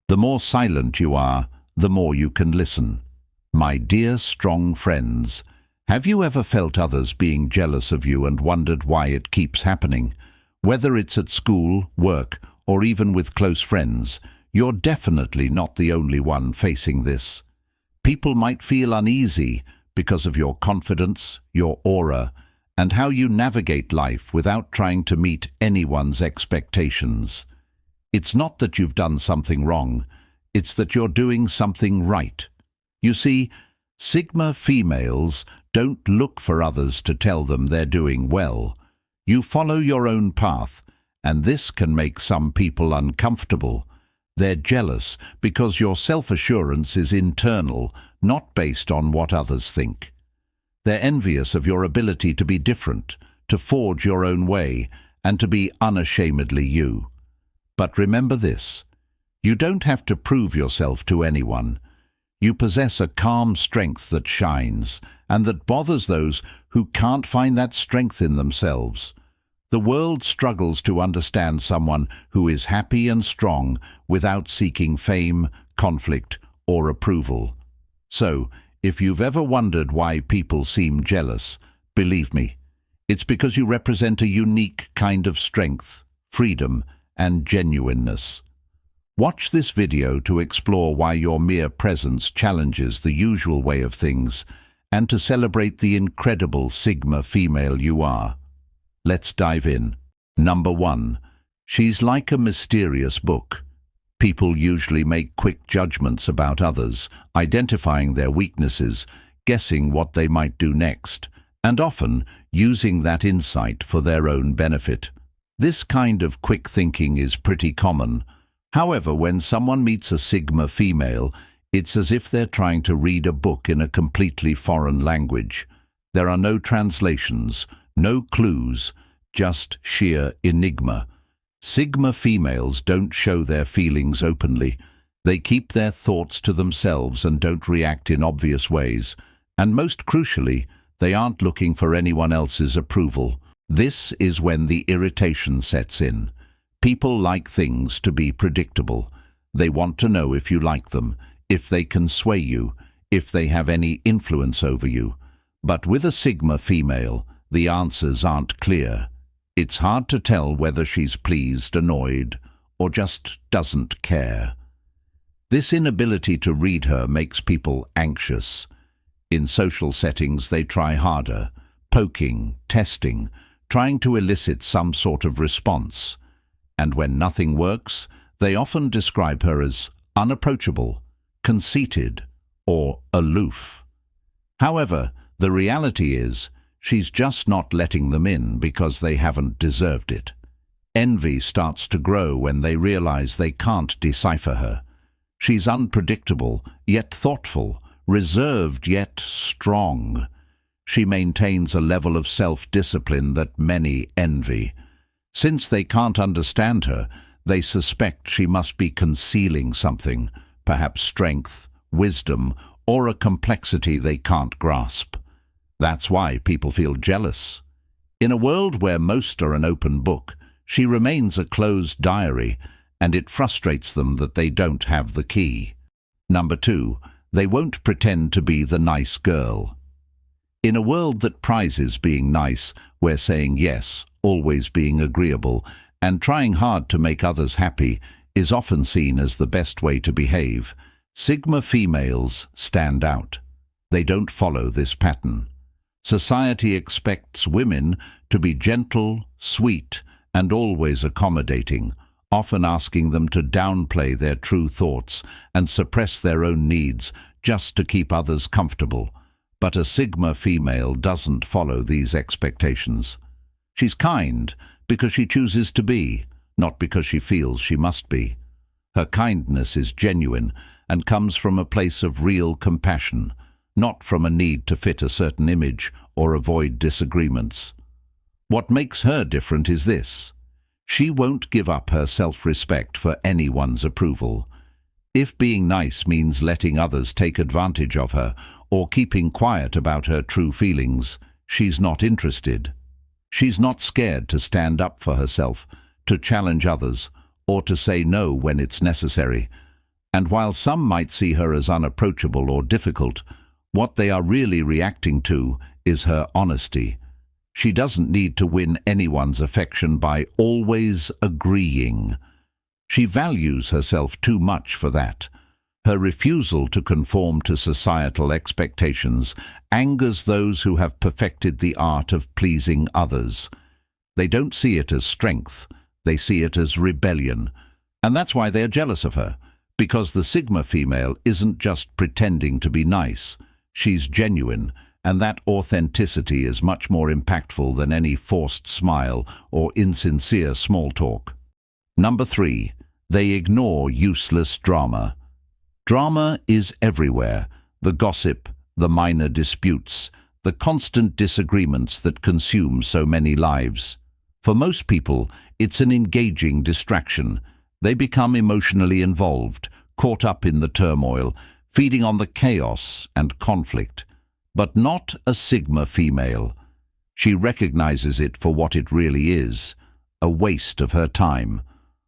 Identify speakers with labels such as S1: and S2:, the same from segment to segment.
S1: The more silent you are, the more you can listen. My dear strong friends, have you ever felt others being jealous of you and wondered why it keeps happening? Whether it's at school, work, or even with close friends, you're definitely not the only one facing this. People might feel uneasy because of your confidence, your aura, and how you navigate life without trying to meet anyone's expectations. It's not that you've done something wrong, it's that you're doing something right. You see, Sigma females don't look for others to tell them they're doing well. You follow your own path, and this can make some people uncomfortable. They're jealous because your self-assurance is internal, not based on what others think. They're envious of your ability to be different, to forge your own way, and to be unashamedly you. But remember this, you don't have to prove yourself to anyone. You possess a calm strength that shines, and that bothers those who can't find that strength in themselves. The world struggles to understand someone who is happy and strong without seeking fame, conflict, or approval. So, if you've ever wondered why people seem jealous, believe me, it's because you represent a unique kind of strength, freedom, and genuineness. Watch this video to explore why your mere presence challenges the usual way of things and to celebrate the incredible Sigma female you are. Let's dive in. Number 1. She's like a mysterious book. People usually make quick judgments about others, identifying their weaknesses, guessing what they might do next, and often using that insight for their own benefit. This kind of quick thinking is pretty common. However, when someone meets a Sigma female, it's as if they're trying to read a book in a completely foreign language. There are no translations, no clues, just sheer enigma. Sigma females don't show their feelings openly. They keep their thoughts to themselves and don't react in obvious ways. And most crucially, they aren't looking for anyone else's approval. This is when the irritation sets in. People like things to be predictable. They want to know if you like them, if they can sway you, if they have any influence over you. But with a Sigma female, the answers aren't clear. It's hard to tell whether she's pleased, annoyed, or just doesn't care. This inability to read her makes people anxious. In social settings, they try harder, poking, testing, trying to elicit some sort of response. And when nothing works, they often describe her as unapproachable, conceited, or aloof. However, the reality is, she's just not letting them in because they haven't deserved it. Envy starts to grow when they realize they can't decipher her. She's unpredictable, yet thoughtful, reserved, yet strong. She maintains a level of self-discipline that many envy. Since they can't understand her, they suspect she must be concealing something, perhaps strength, wisdom, or a complexity they can't grasp. That's why people feel jealous. In a world where most are an open book, she remains a closed diary, and it frustrates them that they don't have the key. Number 2, they won't pretend to be the nice girl. In a world that prizes being nice, where saying yes, always being agreeable, and trying hard to make others happy is often seen as the best way to behave, Sigma females stand out. They don't follow this pattern. Society expects women to be gentle, sweet, and always accommodating, often asking them to downplay their true thoughts and suppress their own needs just to keep others comfortable. But a Sigma female doesn't follow these expectations. She's kind because she chooses to be, not because she feels she must be. Her kindness is genuine and comes from a place of real compassion, not from a need to fit a certain image or avoid disagreements. What makes her different is this: she won't give up her self-respect for anyone's approval. If being nice means letting others take advantage of her or keeping quiet about her true feelings, she's not interested. She's not scared to stand up for herself, to challenge others, or to say no when it's necessary. And while some might see her as unapproachable or difficult, what they are really reacting to is her honesty. She doesn't need to win anyone's affection by always agreeing. She values herself too much for that. Her refusal to conform to societal expectations angers those who have perfected the art of pleasing others. They don't see it as strength, they see it as rebellion. And that's why they are jealous of her, because the Sigma female isn't just pretending to be nice. She's genuine, and that authenticity is much more impactful than any forced smile or insincere small talk. Number 3. They ignore useless drama. Drama is everywhere. The gossip, the minor disputes, the constant disagreements that consume so many lives. For most people, it's an engaging distraction. They become emotionally involved, caught up in the turmoil, feeding on the chaos and conflict. But not a Sigma female. She recognizes it for what it really is, a waste of her time.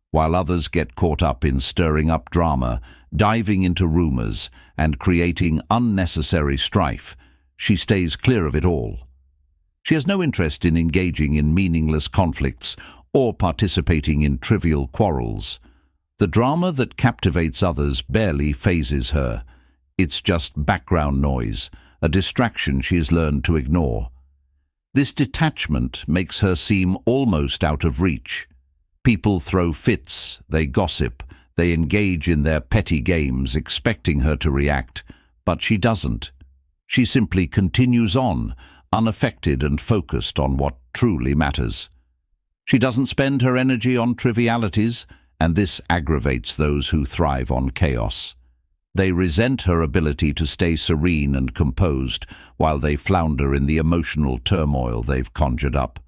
S1: While others get caught up in stirring up drama, diving into rumors, and creating unnecessary strife, she stays clear of it all. She has no interest in engaging in meaningless conflicts or participating in trivial quarrels. The drama that captivates others barely phases her. It's just background noise, a distraction she has learned to ignore. This detachment makes her seem almost out of reach. People throw fits, they gossip, they engage in their petty games expecting her to react, but she doesn't. She simply continues on, unaffected and focused on what truly matters. She doesn't spend her energy on trivialities, and this aggravates those who thrive on chaos. They resent her ability to stay serene and composed while they flounder in the emotional turmoil they've conjured up.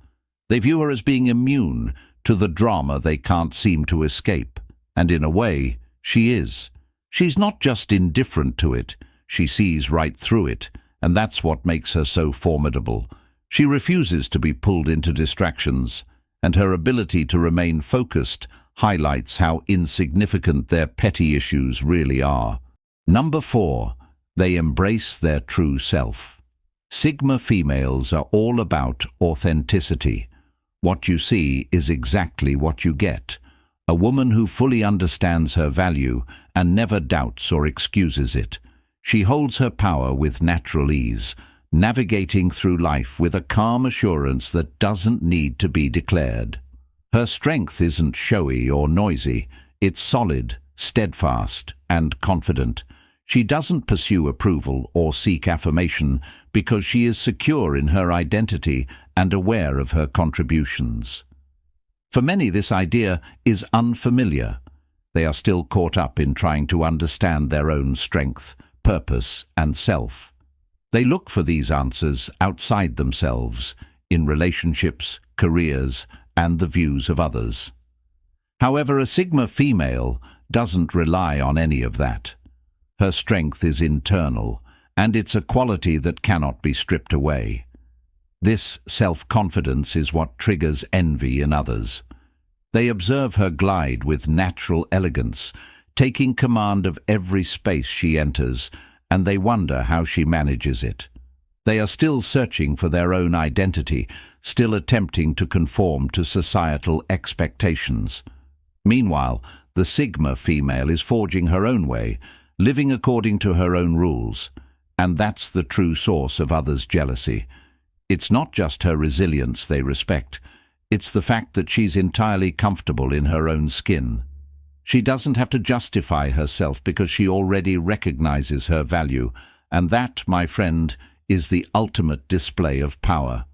S1: They view her as being immune to the drama they can't seem to escape, and in a way, she is. She's not just indifferent to it, she sees right through it, and that's what makes her so formidable. She refuses to be pulled into distractions, and her ability to remain focused highlights how insignificant their petty issues really are. Number 4. They embrace their true self. Sigma females are all about authenticity. What you see is exactly what you get. A woman who fully understands her value and never doubts or excuses it. She holds her power with natural ease, navigating through life with a calm assurance that doesn't need to be declared. Her strength isn't showy or noisy. It's solid, steadfast, and confident. She doesn't pursue approval or seek affirmation because she is secure in her identity and aware of her contributions. For many, this idea is unfamiliar. They are still caught up in trying to understand their own strength, purpose, and self. They look for these answers outside themselves, in relationships, careers, and the views of others. However, a Sigma female doesn't rely on any of that. Her strength is internal, and it's a quality that cannot be stripped away. This self-confidence is what triggers envy in others. They observe her glide with natural elegance, taking command of every space she enters, and they wonder how she manages it. They are still searching for their own identity, still attempting to conform to societal expectations. Meanwhile, the Sigma female is forging her own way, living according to her own rules, and that's the true source of others' jealousy. It's not just her resilience they respect, it's the fact that she's entirely comfortable in her own skin. She doesn't have to justify herself because she already recognizes her value, and that, my friend, is the ultimate display of power.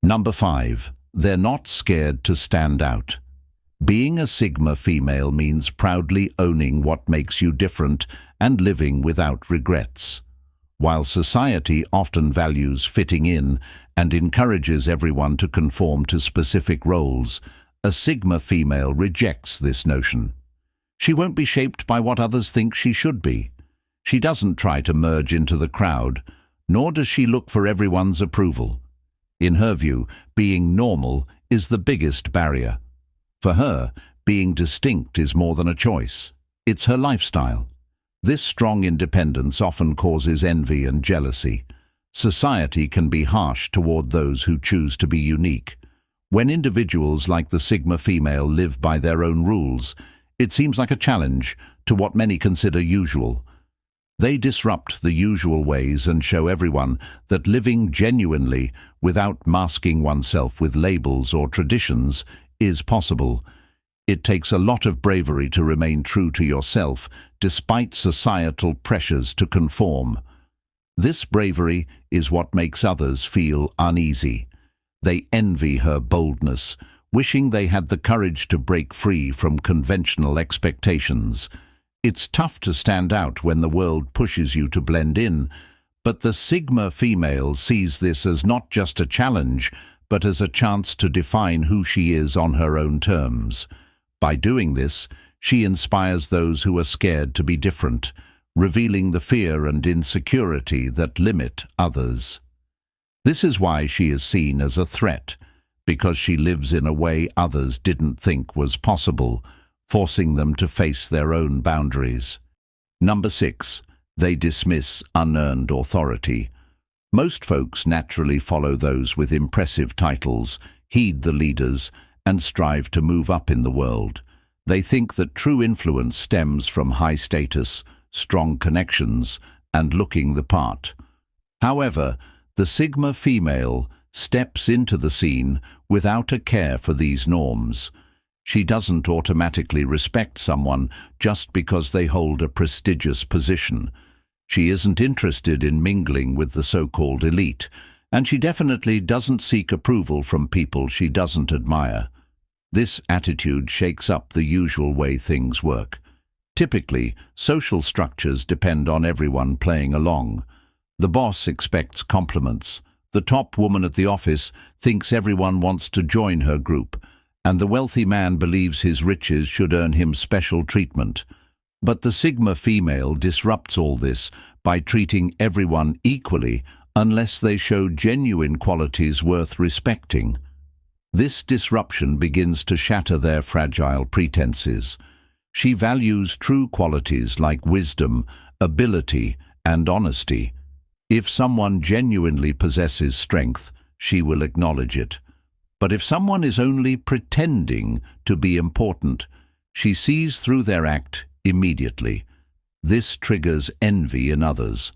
S1: Number 5. They're not scared to stand out. Being a Sigma female means proudly owning what makes you different and living without regrets. While society often values fitting in and encourages everyone to conform to specific roles, a Sigma female rejects this notion. She won't be shaped by what others think she should be. She doesn't try to merge into the crowd, nor does she look for everyone's approval. In her view, being normal is the biggest barrier. For her, being distinct is more than a choice. It's her lifestyle. This strong independence often causes envy and jealousy. Society can be harsh toward those who choose to be unique. When individuals like the Sigma female live by their own rules, it seems like a challenge to what many consider usual. They disrupt the usual ways and show everyone that living genuinely without masking oneself with labels or traditions is possible. It takes a lot of bravery to remain true to yourself despite societal pressures to conform. This bravery is what makes others feel uneasy. They envy her boldness, wishing they had the courage to break free from conventional expectations. It's tough to stand out when the world pushes you to blend in, but the Sigma female sees this as not just a challenge, but as a chance to define who she is on her own terms. By doing this, she inspires those who are scared to be different, revealing the fear and insecurity that limit others. This is why she is seen as a threat, because she lives in a way others didn't think was possible, forcing them to face their own boundaries. Number 6. They dismiss unearned authority. Most folks naturally follow those with impressive titles, heed the leaders, and strive to move up in the world. They think that true influence stems from high status, strong connections, and looking the part. However, the Sigma female steps into the scene without a care for these norms. She doesn't automatically respect someone just because they hold a prestigious position. She isn't interested in mingling with the so-called elite, and she definitely doesn't seek approval from people she doesn't admire. This attitude shakes up the usual way things work. Typically, social structures depend on everyone playing along. The boss expects compliments. The top woman at the office thinks everyone wants to join her group, and the wealthy man believes his riches should earn him special treatment. But the Sigma female disrupts all this by treating everyone equally unless they show genuine qualities worth respecting. This disruption begins to shatter their fragile pretenses. She values true qualities like wisdom, ability, and honesty. If someone genuinely possesses strength, she will acknowledge it. But if someone is only pretending to be important, she sees through their act immediately. This triggers envy in others.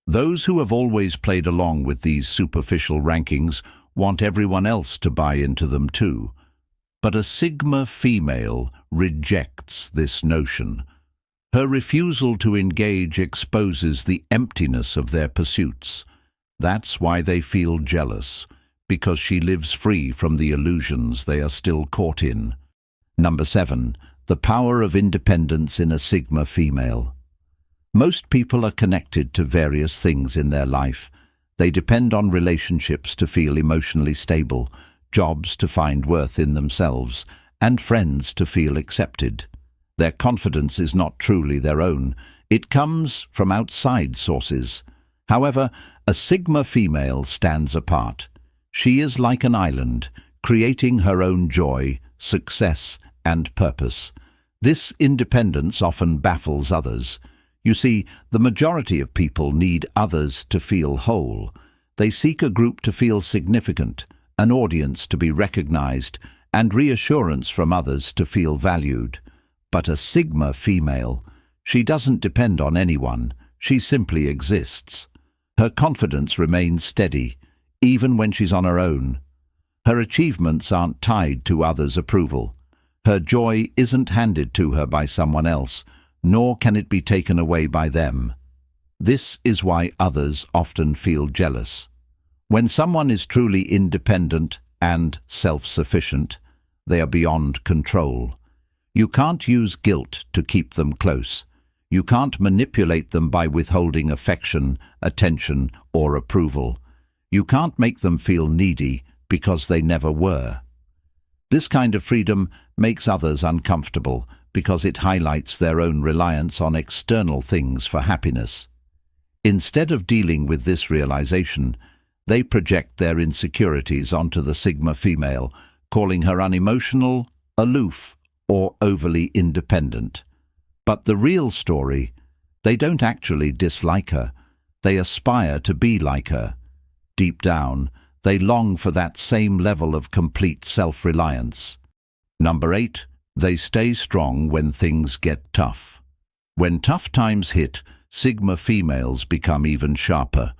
S1: Those who have always played along with these superficial rankings want everyone else to buy into them too. But a Sigma female rejects this notion. Her refusal to engage exposes the emptiness of their pursuits. That's why they feel jealous, because she lives free from the illusions they are still caught in. Number 7. The power of independence in a Sigma female. Most people are connected to various things in their life. They depend on relationships to feel emotionally stable, jobs to find worth in themselves, and friends to feel accepted. Their confidence is not truly their own. It comes from outside sources. However, a Sigma female stands apart. She is like an island, creating her own joy, success, and purpose. This independence often baffles others. You see, the majority of people need others to feel whole. They seek a group to feel significant, an audience to be recognized, and reassurance from others to feel valued. But a Sigma female, she doesn't depend on anyone. She simply exists. Her confidence remains steady, even when she's on her own. Her achievements aren't tied to others' approval. Her joy isn't handed to her by someone else, nor can it be taken away by them. This is why others often feel jealous. When someone is truly independent and self-sufficient, they are beyond control. You can't use guilt to keep them close. You can't manipulate them by withholding affection, attention, or approval. You can't make them feel needy because they never were. This kind of freedom makes others uncomfortable because it highlights their own reliance on external things for happiness. Instead of dealing with this realization, they project their insecurities onto the Sigma female, calling her unemotional, aloof, or overly independent. But the real story They don't actually dislike her. They aspire to be like her. Deep down, they long for that same level of complete self-reliance. Number 8, they stay strong when things get tough. When tough times hit, Sigma females become even sharper.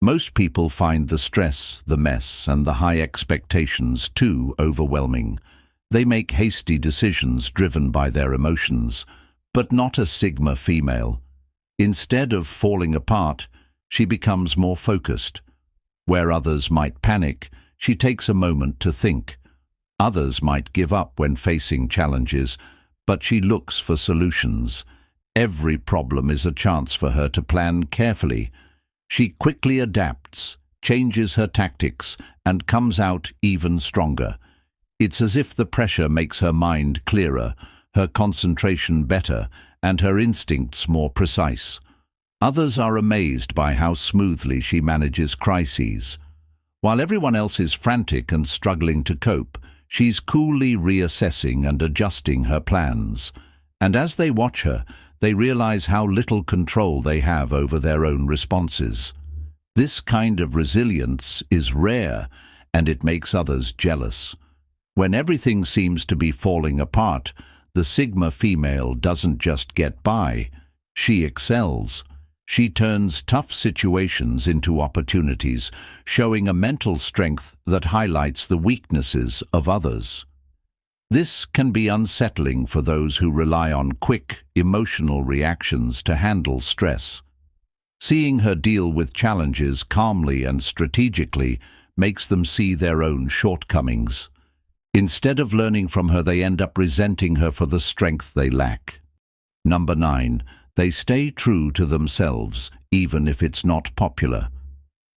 S1: Most people find the stress, the mess, and the high expectations too overwhelming. They make hasty decisions driven by their emotions, but not a Sigma female. Instead of falling apart, she becomes more focused. Where others might panic, she takes a moment to think. Others might give up when facing challenges, but she looks for solutions. Every problem is a chance for her to plan carefully. She quickly adapts, changes her tactics, and comes out even stronger. It's as if the pressure makes her mind clearer, her concentration better, and her instincts more precise. Others are amazed by how smoothly she manages crises. While everyone else is frantic and struggling to cope, she's coolly reassessing and adjusting her plans. And as they watch her, they realize how little control they have over their own responses. This kind of resilience is rare, and it makes others jealous. When everything seems to be falling apart, the Sigma female doesn't just get by, she excels. She turns tough situations into opportunities, showing a mental strength that highlights the weaknesses of others. This can be unsettling for those who rely on quick, emotional reactions to handle stress. Seeing her deal with challenges calmly and strategically makes them see their own shortcomings. Instead of learning from her, they end up resenting her for the strength they lack. Number 9. They stay true to themselves, even if it's not popular.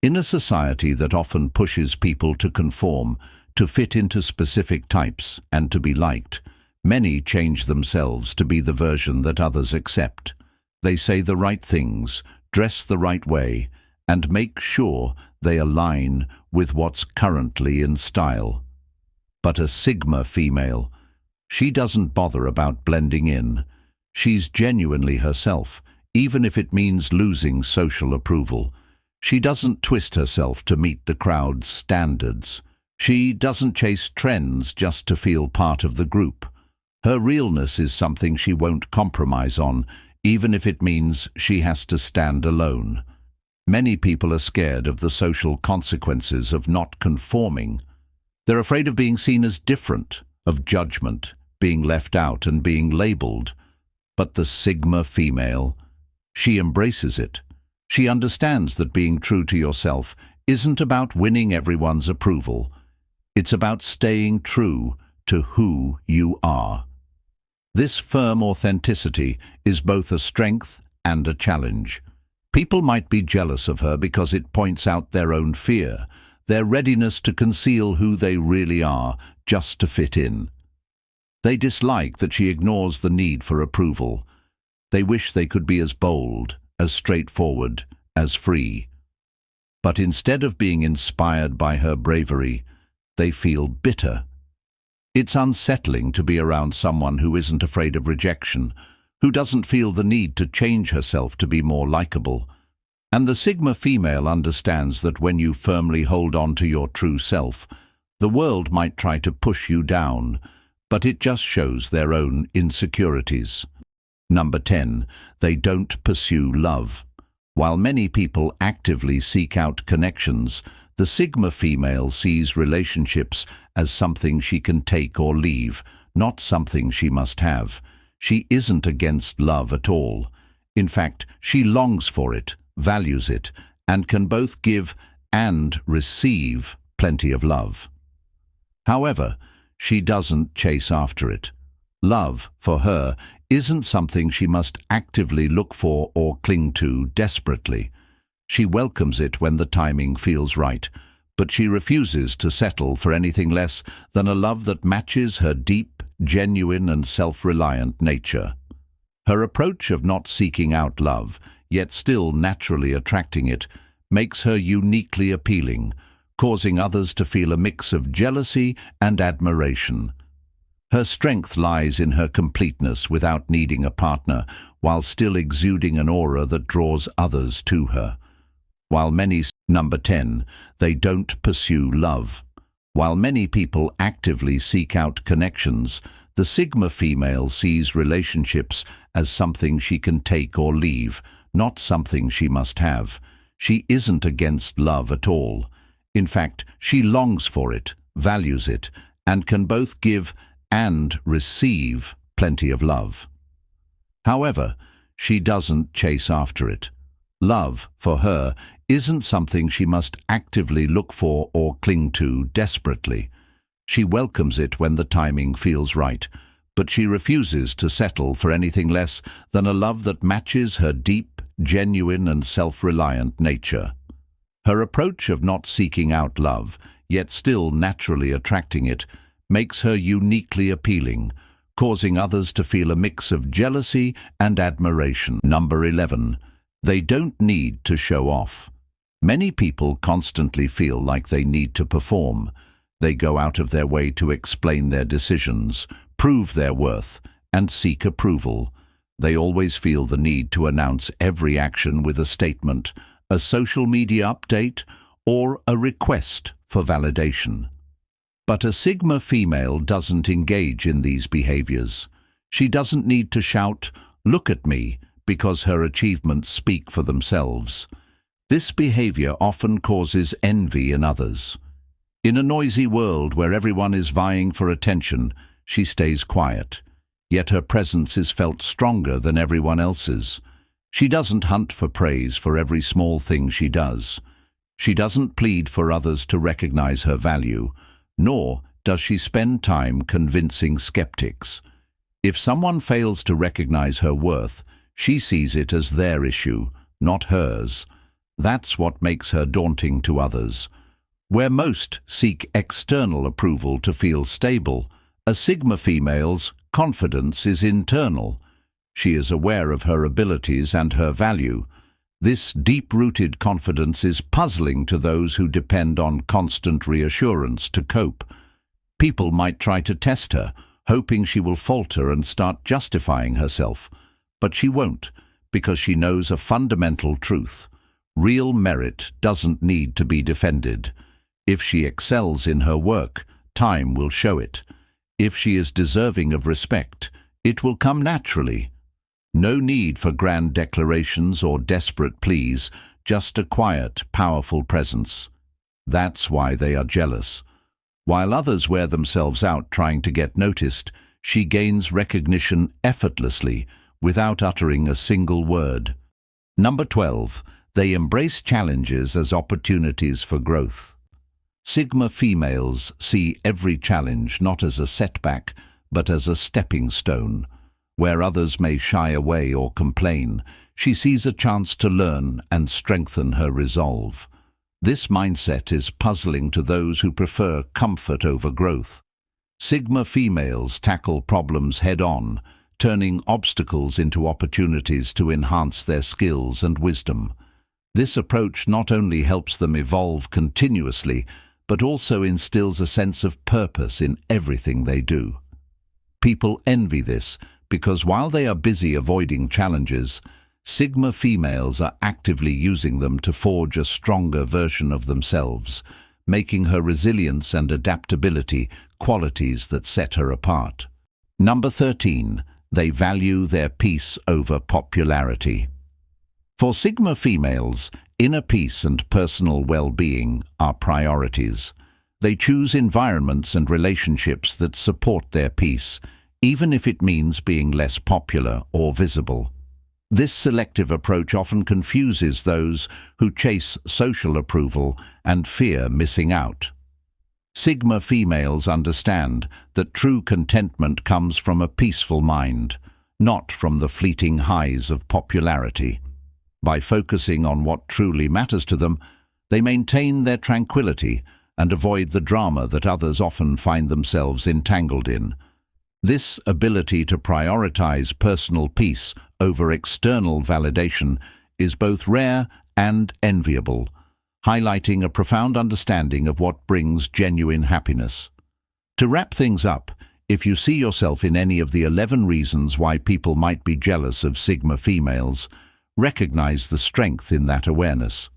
S1: In a society that often pushes people to conform, to fit into specific types, and to be liked, many change themselves to be the version that others accept. They say the right things, dress the right way, and make sure they align with what's currently in style. But a Sigma female, she doesn't bother about blending in. She's genuinely herself, even if it means losing social approval. She doesn't twist herself to meet the crowd's standards. She doesn't chase trends just to feel part of the group. Her realness is something she won't compromise on, even if it means she has to stand alone. Many people are scared of the social consequences of not conforming. They're afraid of being seen as different, of judgment, being left out and being labeled. But the Sigma female, she embraces it. She understands that being true to yourself isn't about winning everyone's approval. It's about staying true to who you are. This firm authenticity is both a strength and a challenge. People might be jealous of her because it points out their own fear, their readiness to conceal who they really are just to fit in. They dislike that she ignores the need for approval. They wish they could be as bold, as straightforward, as free. But instead of being inspired by her bravery, they feel bitter. It's unsettling to be around someone who isn't afraid of rejection, who doesn't feel the need to change herself to be more likable. And the Sigma female understands that when you firmly hold on to your true self, the world might try to push you down, but it just shows their own insecurities. Number 10. They don't pursue love. While many people actively seek out connections, the Sigma female sees relationships as something she can take or leave, not something she must have. She isn't against love at all. In fact, she longs for it, values it, and can both give and receive plenty of love. However, she doesn't chase after it. Love, for her, isn't something she must actively look for or cling to desperately. She welcomes it when the timing feels right, but she refuses to settle for anything less than a love that matches her deep, genuine and self-reliant nature. Her approach of not seeking out love, yet still naturally attracting it, makes her uniquely appealing, causing others to feel a mix of jealousy and admiration. Her strength lies in her completeness without needing a partner, while still exuding an aura that draws others to her. While many, number 10, they don't pursue love. While many people actively seek out connections, the Sigma female sees relationships as something she can take or leave, not something she must have. She isn't against love at all. In fact, she longs for it, values it, and can both give and receive plenty of love. However, she doesn't chase after it. Love, for her, isn't something she must actively look for or cling to desperately. She welcomes it when the timing feels right, but she refuses to settle for anything less than a love that matches her deep, genuine and self-reliant nature. Her approach of not seeking out love, yet still naturally attracting it, makes her uniquely appealing, causing others to feel a mix of jealousy and admiration. Number 11. They don't need to show off. Many people constantly feel like they need to perform. They go out of their way to explain their decisions, prove their worth, and seek approval. They always feel the need to announce every action with a statement, a social media update, or a request for validation. But a Sigma female doesn't engage in these behaviors. She doesn't need to shout, "Look at me," because her achievements speak for themselves. This behavior often causes envy in others. In a noisy world where everyone is vying for attention, she stays quiet. Yet her presence is felt stronger than everyone else's. She doesn't hunt for praise for every small thing she does. She doesn't plead for others to recognize her value, nor does she spend time convincing skeptics. If someone fails to recognize her worth, she sees it as their issue, not hers. That's what makes her daunting to others. Where most seek external approval to feel stable, a Sigma female's confidence is internal. She is aware of her abilities and her value. This deep-rooted confidence is puzzling to those who depend on constant reassurance to cope. People might try to test her, hoping she will falter and start justifying herself. But she won't, because she knows a fundamental truth. Real merit doesn't need to be defended. If she excels in her work, time will show it. If she is deserving of respect, it will come naturally. No need for grand declarations or desperate pleas, just a quiet, powerful presence. That's why they are jealous. While others wear themselves out trying to get noticed, she gains recognition effortlessly, without uttering a single word. Number 12. They embrace challenges as opportunities for growth. Sigma females see every challenge not as a setback, but as a stepping stone. Where others may shy away or complain, she sees a chance to learn and strengthen her resolve. This mindset is puzzling to those who prefer comfort over growth. Sigma females tackle problems head-on, turning obstacles into opportunities to enhance their skills and wisdom. This approach not only helps them evolve continuously, but also instills a sense of purpose in everything they do. People envy this because while they are busy avoiding challenges, Sigma females are actively using them to forge a stronger version of themselves, making her resilience and adaptability qualities that set her apart. Number 13. They value their peace over popularity. For Sigma females, inner peace and personal well-being are priorities. They choose environments and relationships that support their peace, even if it means being less popular or visible. This selective approach often confuses those who chase social approval and fear missing out. Sigma females understand that true contentment comes from a peaceful mind, not from the fleeting highs of popularity. By focusing on what truly matters to them, they maintain their tranquility and avoid the drama that others often find themselves entangled in. This ability to prioritize personal peace over external validation is both rare and enviable, highlighting a profound understanding of what brings genuine happiness. To wrap things up, if you see yourself in any of the 11 reasons why people might be jealous of Sigma females, recognize the strength in that awareness.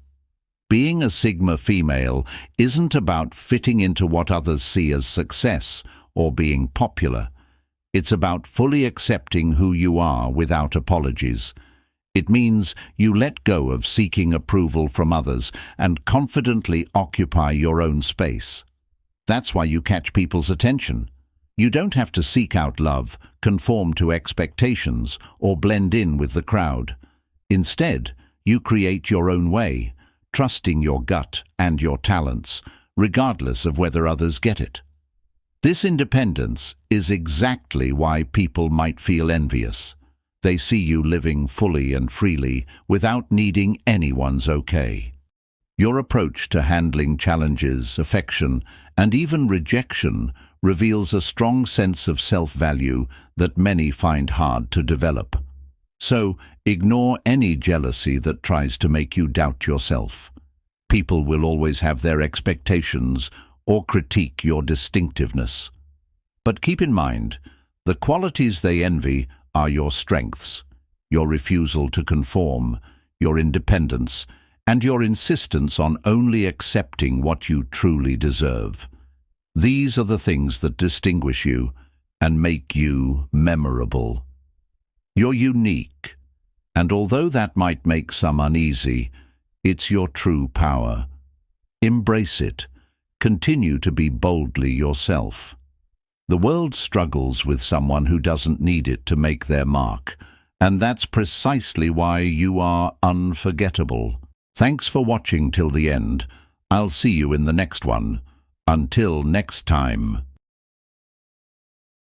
S1: Being a Sigma female isn't about fitting into what others see as success or being popular. It's about fully accepting who you are without apologies. It means you let go of seeking approval from others and confidently occupy your own space. That's why you catch people's attention. You don't have to seek out love, conform to expectations, or blend in with the crowd. Instead, you create your own way, trusting your gut and your talents, regardless of whether others get it. This independence is exactly why people might feel envious. They see you living fully and freely without needing anyone's okay. Your approach to handling challenges, affection, and even rejection reveals a strong sense of self-value that many find hard to develop. So, ignore any jealousy that tries to make you doubt yourself. People will always have their expectations or critique your distinctiveness. But keep in mind, the qualities they envy are your strengths, your refusal to conform, your independence, and your insistence on only accepting what you truly deserve. These are the things that distinguish you and make you memorable. You're unique, and although that might make some uneasy, it's your true power. Embrace it. Continue to be boldly yourself. The world struggles with someone who doesn't need it to make their mark, and that's precisely why you are unforgettable. Thanks for watching till the end. I'll see you in the next one. Until next time.